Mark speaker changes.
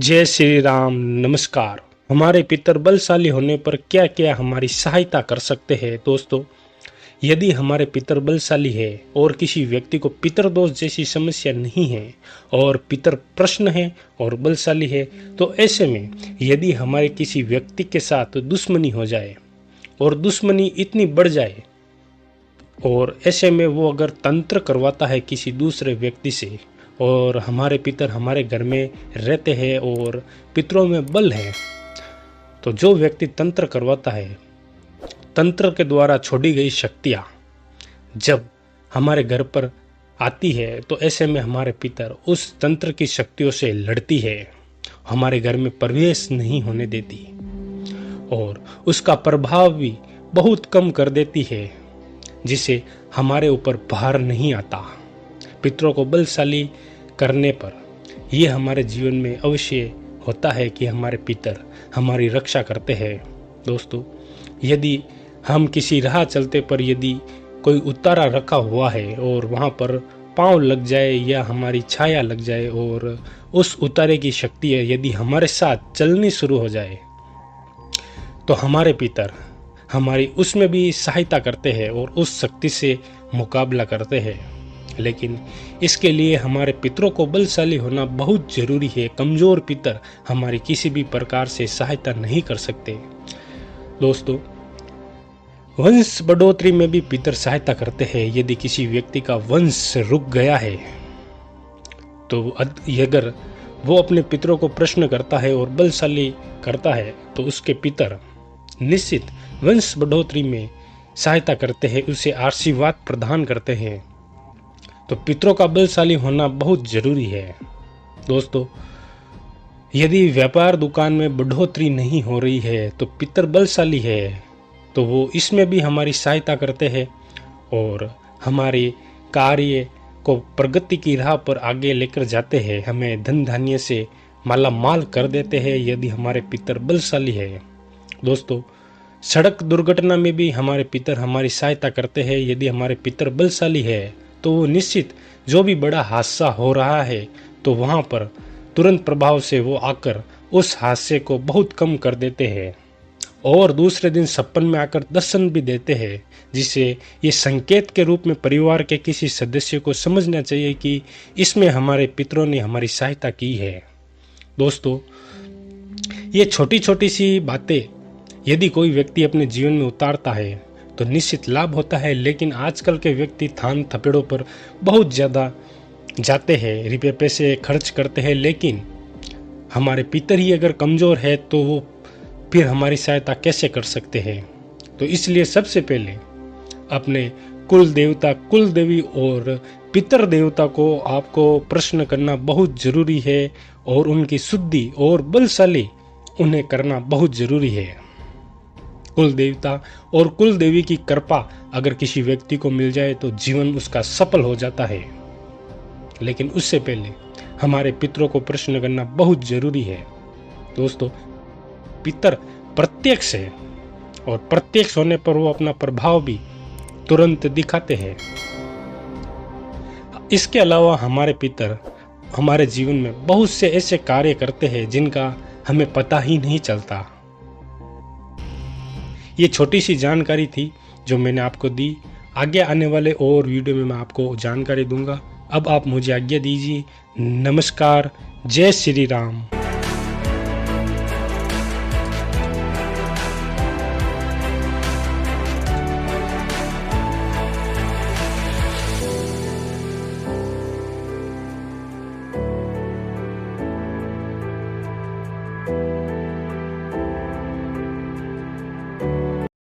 Speaker 1: जय श्री राम। नमस्कार। हमारे पितर बलशाली होने पर क्या क्या हमारी सहायता कर सकते हैं। दोस्तों, यदि हमारे पितर बलशाली है और किसी व्यक्ति को पितर दोष जैसी समस्या नहीं है और पितर प्रश्न है और बलशाली है, तो ऐसे में यदि हमारे किसी व्यक्ति के साथ दुश्मनी हो जाए और दुश्मनी इतनी बढ़ जाए और ऐसे में वो अगर तंत्र करवाता है किसी दूसरे व्यक्ति से और हमारे पितर हमारे घर में रहते हैं और पितरों में बल है, तो जो व्यक्ति तंत्र करवाता है, तंत्र के द्वारा छोड़ी गई शक्तियाँ जब हमारे घर पर आती है, तो ऐसे में हमारे पितर उस तंत्र की शक्तियों से लड़ती है, हमारे घर में प्रवेश नहीं होने देती और उसका प्रभाव भी बहुत कम कर देती है, जिसे हमारे ऊपर भार नहीं आता। पितरों को बलशाली करने पर यह हमारे जीवन में अवश्य होता है कि हमारे पितर हमारी रक्षा करते हैं। दोस्तों, यदि हम किसी राह चलते पर यदि कोई उतारा रखा हुआ है और वहाँ पर पाँव लग जाए या हमारी छाया लग जाए और उस उतारे की शक्ति यदि हमारे साथ चलनी शुरू हो जाए, तो हमारे पितर हमारी उसमें भी सहायता करते हैं और उस शक्ति से मुकाबला करते हैं। लेकिन इसके लिए हमारे पितरों को बलशाली होना बहुत जरूरी है। कमजोर पितर हमारी किसी भी प्रकार से सहायता नहीं कर सकते। दोस्तों, वंश बढ़ोतरी में भी पितर सहायता करते हैं। यदि किसी व्यक्ति का वंश रुक गया है, तो अगर वो अपने पितरों को प्रश्न करता है और बलशाली करता है, तो उसके पितर निश्चित वंश बढ़ोतरी में सहायता करते हैं, उसे आशीर्वाद प्रदान करते हैं। तो पितरों का बलशाली होना बहुत जरूरी है। दोस्तों, यदि व्यापार दुकान में बढ़ोतरी नहीं हो रही है तो पितर बलशाली है, तो वो इसमें भी हमारी सहायता करते हैं और हमारे कार्य को प्रगति की राह पर आगे लेकर जाते हैं, हमें धन धान्य से माला माल कर देते हैं यदि हमारे पितर बलशाली है। दोस्तों, सड़क दुर्घटना में भी हमारे पितर हमारी सहायता करते हैं। यदि हमारे पितर बलशाली है, तो वो निश्चित जो भी बड़ा हादसा हो रहा है, तो वहाँ पर तुरंत प्रभाव से वो आकर उस हादसे को बहुत कम कर देते हैं और दूसरे दिन सपन में आकर दर्शन भी देते हैं, जिसे ये संकेत के रूप में परिवार के किसी सदस्य को समझना चाहिए कि इसमें हमारे पितरों ने हमारी सहायता की है। दोस्तों, ये छोटी छोटी सी बातें यदि कोई व्यक्ति अपने जीवन में उतारता है तो निश्चित लाभ होता है। लेकिन आजकल के व्यक्ति थान थपेड़ों पर बहुत ज़्यादा जाते हैं, रुपये पैसे खर्च करते हैं, लेकिन हमारे पितर ही अगर कमज़ोर है तो वो फिर हमारी सहायता कैसे कर सकते हैं। तो इसलिए सबसे पहले अपने कुल देवता, कुल देवी और पितर देवता को आपको प्रश्न करना बहुत ज़रूरी है और उनकी शुद्धि और बलशाली उन्हें करना बहुत ज़रूरी है। कुल देवता और कुल देवी की कृपा अगर किसी व्यक्ति को मिल जाए तो जीवन उसका सफल हो जाता है। लेकिन उससे पहले हमारे पितरों को प्रश्न करना बहुत जरूरी है। दोस्तों, पितर प्रत्यक्ष है और प्रत्यक्ष होने पर वो अपना प्रभाव भी तुरंत दिखाते हैं। इसके अलावा हमारे पितर हमारे जीवन में बहुत से ऐसे कार्य करते हैं जिनका हमें पता ही नहीं चलता। ये छोटी सी जानकारी थी जो मैंने आपको दी। आगे आने वाले और वीडियो में मैं आपको जानकारी दूंगा। अब आप मुझे आज्ञा दीजिए। नमस्कार। जय श्री राम।